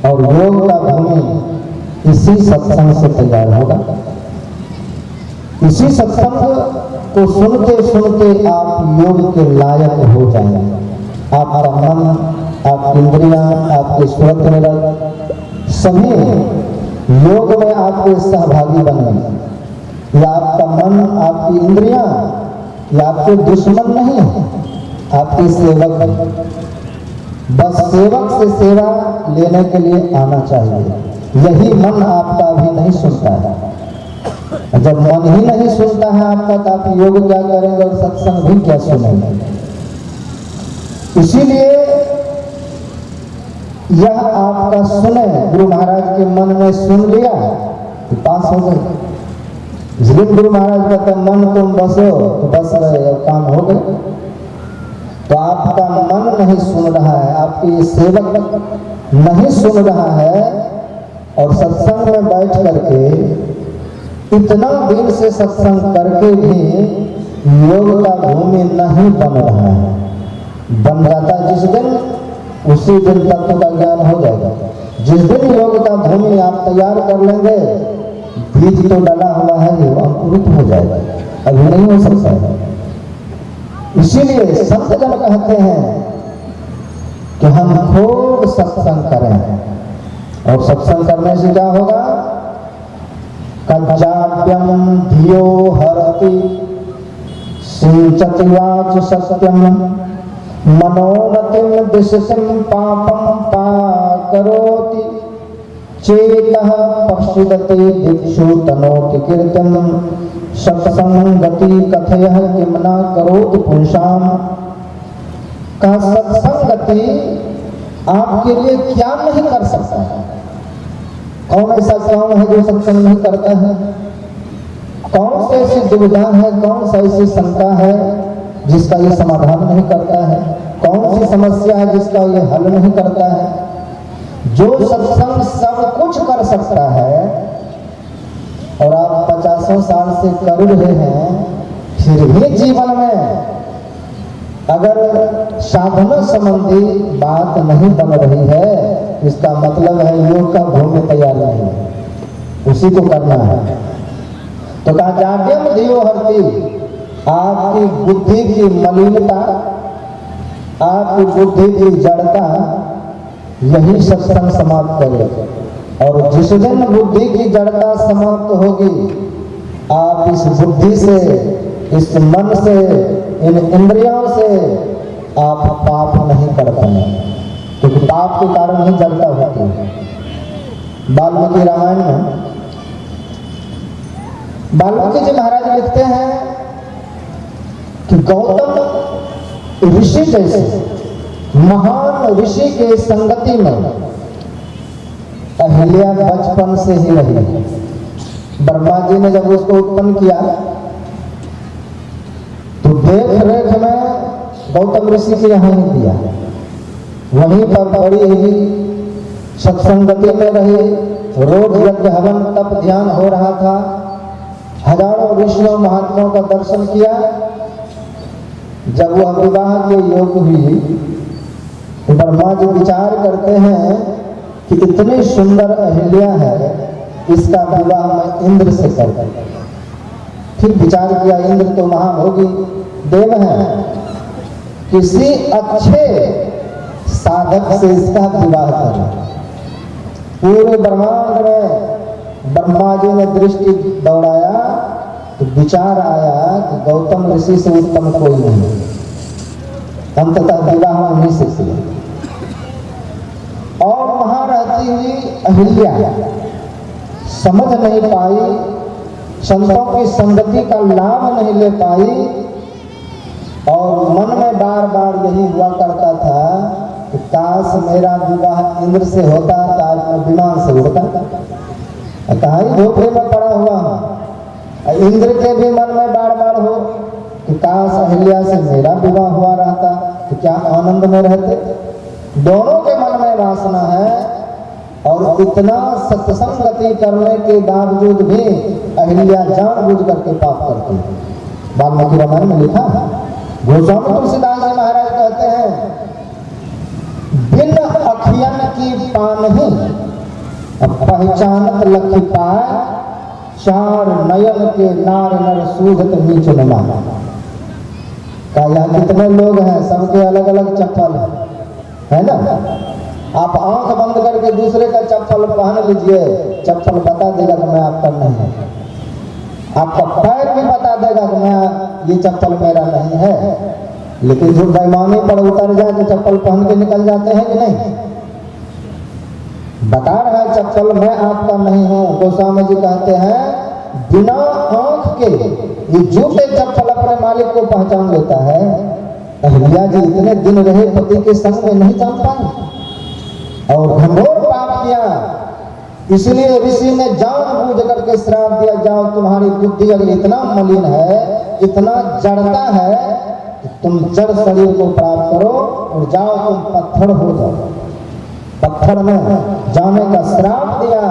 और योग का भूमि इसी सत्संग से तैयार होगा। इसी सत्संग को सुनते सुनते आप योग के लायक हो जाएंगे। आपका मन, आपकी इंद्रियां, आपके सुरत निरत सभी योग में आपके सहभागी बने। या आपका मन, आपकी इंद्रियां या आपके दुश्मन नहीं, आपके सेवक। बस सेवक से सेवा लेने के लिए आना चाहिए। यही मन आपका अभी नहीं सुनता है। जब मन ही नहीं सुनता है आपका, तो आप योग क्या करेंगे और सत्संग भी क्या सुनेंगे। इसीलिए यह आपका सुने, गुरु महाराज के मन में सुन लिया तो पास हो गए। इसलिए गुरु महाराज कहते हैं मन तुम बसो तो बस रहे, काम हो गए। तो आपका मन नहीं सुन रहा है, आपकी सेवक नहीं सुन रहा है, और सत्संग में बैठ करके इतना दिन से सत्संग करके भी योग का भूमि नहीं बन रहा है। बन जाता जिस दिन, उसी दिन तत्व का ज्ञान हो जाएगा। जिस दिन योग का भूमि आप तैयार कर लेंगे, बीज तो डला हुआ है वो अंकुरित हो जाएगा, अभी नहीं हो सकता है। इसीलिए संत जन कहते हैं कि हम खूब सत्संग करें। और सत्संग करने से क्या होगा? कज्जाप्यम धियो हरति सिंचति वाच सत्यम मनोरतिम दिशतिम पापम पाकरोति चेतः पश्चिदति दिक्षु तनोति कीर्तन सत्संगति कथयः किम न करोति पुंसाम। का सत्संगति आपके लिए क्या नहीं कर सकता है? कौन ऐसा काम है जो सत्संग नहीं करता है? कौन सी ऐसी दुविधा है, कौन सा ऐसी शंका है जिसका ये समाधान नहीं करता है? कौन सी समस्या है जिसका ये हल नहीं करता है? जो सत्संग सब कुछ कर सकता है और आप 50 साल से कर रहे हैं, फिर भी जीवन में अगर साधना संबंधी बात नहीं बन रही है, इसका मतलब है योग का भूमि तैयार नहीं है, उसी को करना है। तो कहा जाड्यम धियो हरति, आपकी बुद्धि की मलिनता, आपकी बुद्धि की जड़ता, यही सत्संग समाप्त करे। और जिस दिन बुद्धि की जड़ता समाप्त होगी, आप इस बुद्धि से, इस मन से, इन इंद्रियों से आप पाप नहीं कर पाएंगे, क्योंकि पाप के कारण ही जड़ता होती है। वाल्मीकि रामायण में वाल्मीकि जी महाराज लिखते हैं कि गौतम ऋषि जैसे महान ऋषि के संगति में अहिल्या बचपन से ही रही। ब्रह्मा जी ने जब उसको उत्पन्न किया तो देख रेख में गौतम ऋषि के यहाँ ही दिया, वहीं पर बड़ी ही सत्संगति में रही। रोज यज्ञ हवन तप ध्यान हो रहा था। हजारों ऋषियों महात्माओं का दर्शन किया। जब वह विवाह के योग हुई तो ब्रह्मा जी विचार करते हैं कि इतनी सुंदर अहिल्या है, इसका विवाह मैं इंद्र से कर दूं। फिर विचार किया, इंद्र तो महाभोगी देव हैं, किसी अच्छे साधक से इसका विवाह करें। पूरे ब्रह्मांड में ब्रह्मा जी ने दृष्टि दौड़ाया तो विचार आया कि गौतम ऋषि से उत्तम कोई नहीं। अंततः विवाह उन्हीं से किया। और वहां रहती हुई अहिल्या समझ नहीं पाई, संतों की संगति का लाभ नहीं ले पाई, और मन में बार बार यही हुआ करता था कि काश मेरा विवाह इंद्र से होता तो आज मैं विमान से उड़ता। कहा ही धोखे में पड़ा हुआ हूं। इंद्र के भी मन में बार बार हो कि काश अहिल्या से मेरा विवाह हुआ रहता तो क्या आनंद में रहते। दोनों के मन में वासना है, और इतना सत्संगति करने के बावजूद भी अहिल्या जानबूझ करके पाप करती है। वाल्मीकि रामायण में लिखा है। गोस्वामी तुलसीदास जी महाराज कहते हैं, बिन अखियन की पानही पहचानत लखी पाए, चार नयन के नार नर सूझत नीच नमा। का यहाँ कितने लोग हैं, सबके अलग अलग चप्पल है ना। आप आंख बंद करके दूसरे का चप्पल पहन लीजिए, चप्पल बता देगा कि मैं आपका नहीं है। आपका पैर भी बता देगा कि मैं ये चप्पल मेरा नहीं है। लेकिन जो बेईमानी पर उतर जाए तो चप्पल पहन के निकल जाते हैं कि नहीं। बता रहा है चप्पल मैं आपका नहीं हूं। गोस्वामी जी कहते हैं बिना आंख के ये जूते चप्पल अपने मालिक को पहचान लेता है। अहिल्या जी इतने दिन रहे पति के संग में नहीं जान पाए और घनघोर पाप किया, इसलिए ऋषि ने जानबूझ करके श्राप दिया, जाओ तुम्हारी बुद्धि अगर इतना मलिन है, इतना जड़ता है, तो तुम जड़ शरीर को प्राप्त करो और जाओ तुम पत्थर हो जाओ। पत्थर में जाने का श्राप दिया।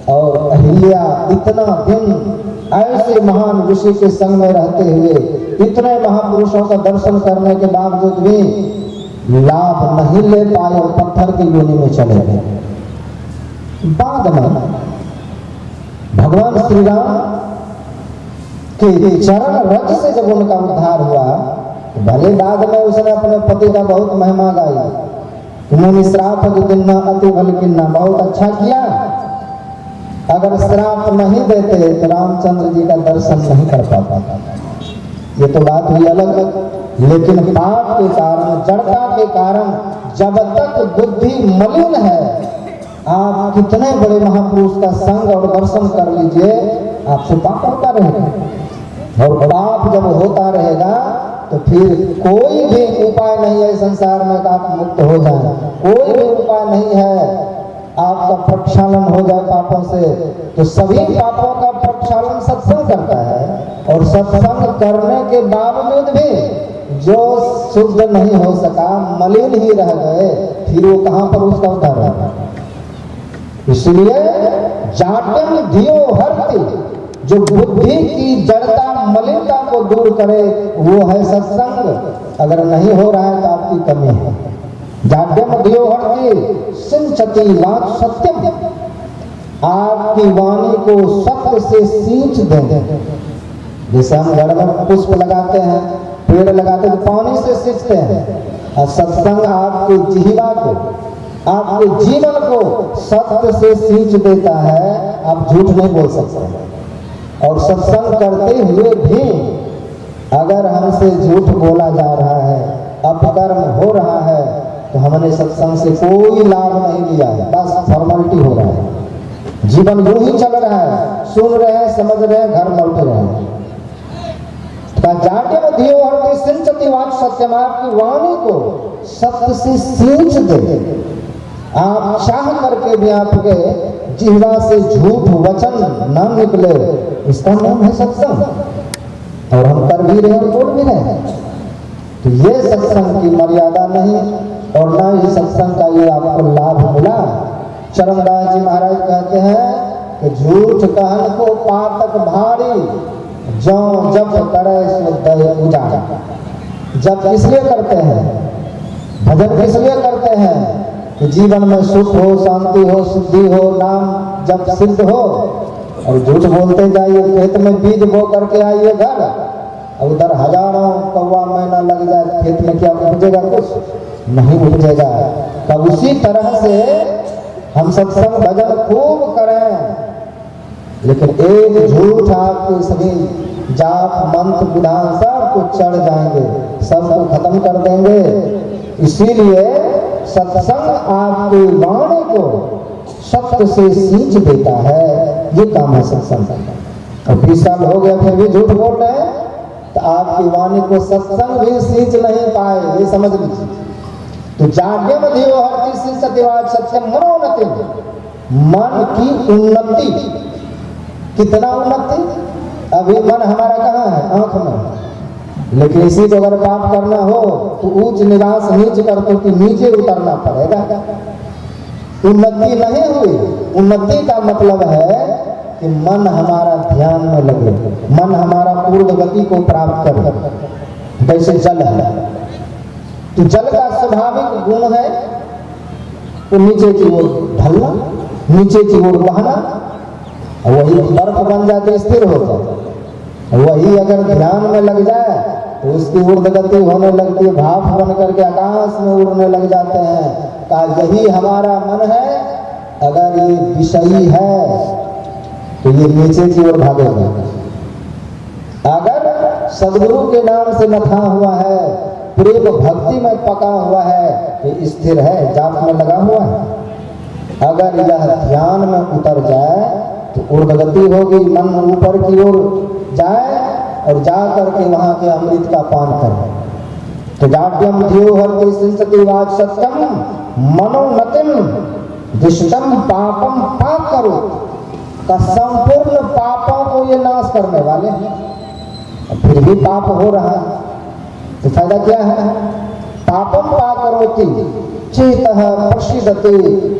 और अहिल्या इतना दिन ऐसे महान ऋषि के संग में रहते हुए, इतने महापुरुषों का दर्शन करने के बावजूद भी लाभ नहीं ले पाए और पत्थर की योनि में चले गए। बाद में भगवान श्री राम के चरण रज से जब उनका उद्धार हुआ, तो भले बाद में उसने अपने पति का बहुत महिमा गाया। उन्होंने श्राप दिना अति भल किन्ना, बहुत अच्छा किया। अगर श्राप नहीं देते तो रामचंद्र जी का दर्शन नहीं कर पाता। ये तो बात हुई अलग, लेकिन पाप के कारण, जड़ता के कारण, जब तक बुद्धि मलिन है, आप कितने बड़े महापुरुष का संग और दर्शन कर लीजिए, आपसे पाप होता रहेगा। और पाप जब होता रहेगा तो फिर कोई भी उपाय नहीं है संसार में कि आप मुक्त हो जाए। कोई भी उपाय नहीं है आपका प्रक्षालन हो जाए पापों से। तो सभी पापों का प्रक्षालन सत्संग करता है और सत्संग करने के बावजूद भी जो शुद्ध नहीं हो सका, मलिन ही रह गए, फिर वो कहां पर उसका उद्धार होगा। इसलिए जाटन धियो हरति, जो बुद्धि की जड़ता मलिनता को दूर करे वो है सत्संग। अगर नहीं हो रहा है तो आपकी कमी है। जाड्यम धियो हरति सिंचति वाक् सत्यम, आपकी वाणी को सत्य से सींच देंगे। जैसे हम घर में पुष्प लगाते हैं, पेड़ लगाते हैं तो पानी से सींचते हैं, और सत्संग आपके जिह्वा को, आपके जीवन को सत्य से सींच देता है। आप झूठ नहीं बोल सकते। और सत्संग करते हुए भी अगर हमसे झूठ बोला जा रहा है, अपकर्म हो रहा है, तो हमने सत्संग से कोई लाभ नहीं लिया है, बस फॉर्मेलिटी हो रहा है। जीवन यूं ही चल रहा है, सुन रहे हैं, समझ रहे हैं, घर लौट रहे हैं। जाड्यम धियो हरति सिंचति वाक् सत्यम, आपकी वाणी को सत्य से सींच दे। आप चाह करके भी आपके जिह्वा से झूठ वचन न निकले, इसका नाम है सत्संग। और हम कर भी रहे और बोल भी रहे हैं। तो ये सत्संग की मर्यादा नहीं, और ना ही सत्संग का ये आपको लाभ मिला। चरणदास जी महाराज कहते हैं कि झूठ कहन को पातक भारी, जो जब करे सो दय उजाड़ा। जब इसलिए करते हैं, भजन इसलिए करते हैं कि जीवन में सुख हो, शांति हो, शुद्धि हो, नाम जब सिद्ध हो। और झूठ बोलते जाइए, खेत में बीज बो करके आइए घर, और उधर हजारों कौवा मैना लग जाए, खेत में क्या उपजेगा? कुछ नहीं उपजेगा। तब उसी तरह से हम सत्संग भजन खूब करें, लेकिन एक झूठ आपके सभी जाप मंत्र विधान सब कुछ चढ़ जाएंगे, सबको खत्म कर देंगे। इसीलिए सत्संग आपकी वाणी को सत्य से सींच देता है, ये काम है सत्संग। और 20 साल हो गया फिर भी झूठ बोल रहे हैं, तो आपकी वाणी को सत्संग भी सींच नहीं पाए, ये समझ लीजिए। तो जाड्यम धियो हरति सिंचति वाक् सत्यम मनोन्नति, मन की उन्नति। कितना उन्नति? अभी मन हमारा कहाँ है? आंख में। लेकिन इसी को अगर पाप करना हो तो ऊंच निवास नीच कर तो नीचे उतरना पड़ेगा। उन्नति नहीं हुई। उन्नति का मतलब है कि मन हमारा ध्यान में लगे, मन हमारा पूर्ण गति को प्राप्त करे। जैसे जल है, तो जल का स्वाभाविक गुण है तो नीचे की ओर ढलना, नीचे की ओर बहना, वही बर्फ बन जाती, स्थिर हो जाए। वही अगर ध्यान में लग जाए तो उसकी ऊर्ध्वगति होने लगती है, भाप बन करके आकाश में उड़ने लग जाते हैं। का यही हमारा मन है, अगर ये विषयी है तो ये नीचे की ओर भागेगा। अगर सदगुरु के नाम से नथा हुआ है, प्रेम भक्ति में पका हुआ है, तो स्थिर है, जाप में लगा हुआ है। अगर यह ध्यान में उतर जाए तो ऊर्ध्वगति होगी, मन ऊपर की ओर जाए और जा करके वहां के अमृत का पान करे। तो जाड्यम धियो हर सिंचती वाच सत्यम मनोनतिम दिष्टम पापम पाप करो का संपूर्ण पापों को ये नाश करने वाले हैं। फिर भी पाप हो रहा है तो फायदा क्या है? पापम पा करोति चेतः प्रसिद्धते,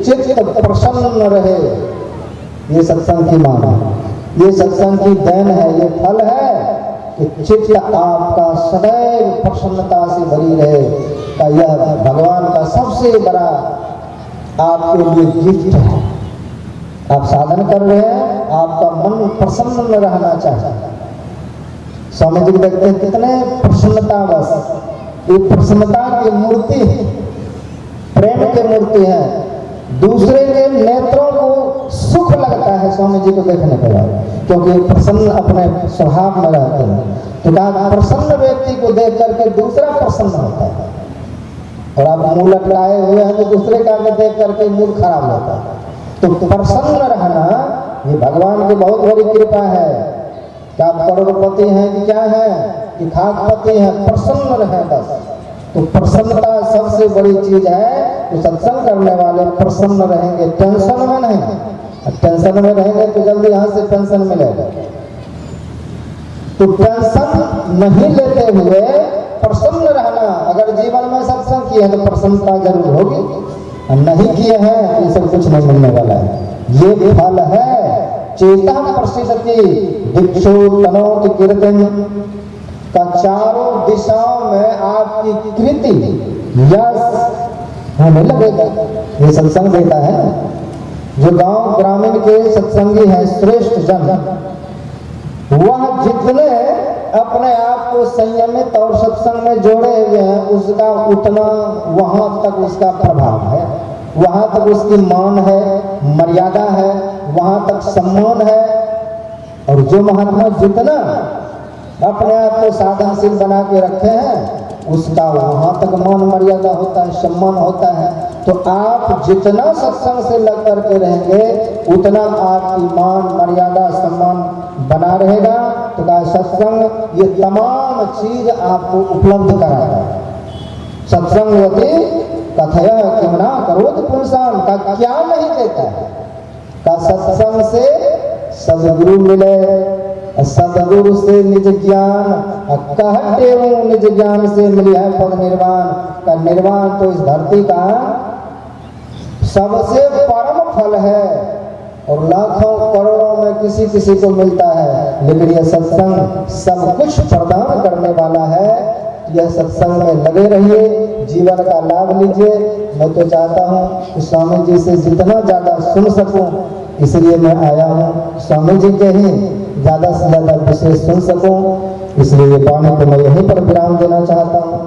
चित्त प्रसन्न रहे। ये सत्संग की मान है, ये सत्संग की देन है, ये फल है कि चित्त आपका सदैव प्रसन्नता से भरी रहे। का यह भगवान का सबसे बड़ा आपके लिए गिफ्ट है। आप साधन कर रहे हैं, आपका मन प्रसन्न रहना चाहिए। स्वामी जी देखते हैं कितने प्रसन्नता, बस ये प्रसन्नता की मूर्ति, प्रेम की मूर्ति है। दूसरे के नेत्रों को सुख लगता है स्वामी जी को देखने के बाद, क्योंकि प्रसन्न अपने स्वभाव में रहते हैं। तो कहा प्रसन्न व्यक्ति को देख करके दूसरा प्रसन्न होता है। और आप मुंह लटकाए हुए हैं तो दूसरे का देख करके मूड खराब होता है। तो प्रसन्न रहना ये भगवान की बहुत बड़ी कृपा है। क्या आप करोड़पति हैं कि क्या है कि खाकपति हैं? प्रसन्न रहे बस। तो प्रसन्नता सबसे बड़ी चीज है। तो सत्संग करने वाले प्रसन्न रहेंगे, टेंशन में नहीं। टेंशन में रहेंगे तो जल्दी यहाँ से पेंशन मिलेगा। तो टेंशन नहीं लेते हुए प्रसन्न रहना। अगर जीवन में सत्संग किए तो प्रसन्नता जरूर होगी, और नहीं किए हैं तो ये सब कुछ नहीं मिलने वाला है। ये फल है चेतः प्रसिद्धति दिक्षु तनोति कीर्तन का। चारों दिशाओं में आपकी कृति यश होने लगेगा। ये सत्संग देता है। जो गांव ग्रामीण के सत्संगी हैं, श्रेष्ठ जन, वह जितने अपने आप को संयमित और सत्संग में जोड़े हुए हैं, उसका उतना वहां तक उसका प्रभाव है, वहां तक उसकी मान है, मर्यादा है, वहां तक सम्मान है। और जो महात्मा जितना अपने आप को साधनशील बना के रखे हैं, उसका वहां तक मान मर्यादा होता है, सम्मान होता है। तो आप जितना सत्संग से लग करके रहेंगे, उतना आपकी मान मर्यादा सम्मान बना रहेगा। तो कहा सत्संग ये तमाम चीज आपको उपलब्ध कराता है। सत्संगवती कथय किमना करोति पुंसाम का क्या नहीं देता है? का सत्संग से सदगुरु मिले, सदगुरु से निज ज्ञान, कहते हूँ निज ज्ञान से मिली है पद निर्वाण। का निर्वाण तो इस धरती का सबसे परम फल है, और लाखों करोड़ों में किसी किसी को मिलता है। लेकिन यह सत्संग सब कुछ प्रदान करने वाला है। यह सत्संग में लगे रहिए, जीवन का लाभ लीजिए। मैं तो चाहता हूँ कि स्वामी जी से जितना ज़्यादा सुन सकूँ, इसलिए मैं आया हूँ। स्वामी जी के ही ज़्यादा से ज़्यादा विषय सुन सकूँ, इसलिए ये वाणी को मैं यहीं पर विराम देना चाहता हूँ।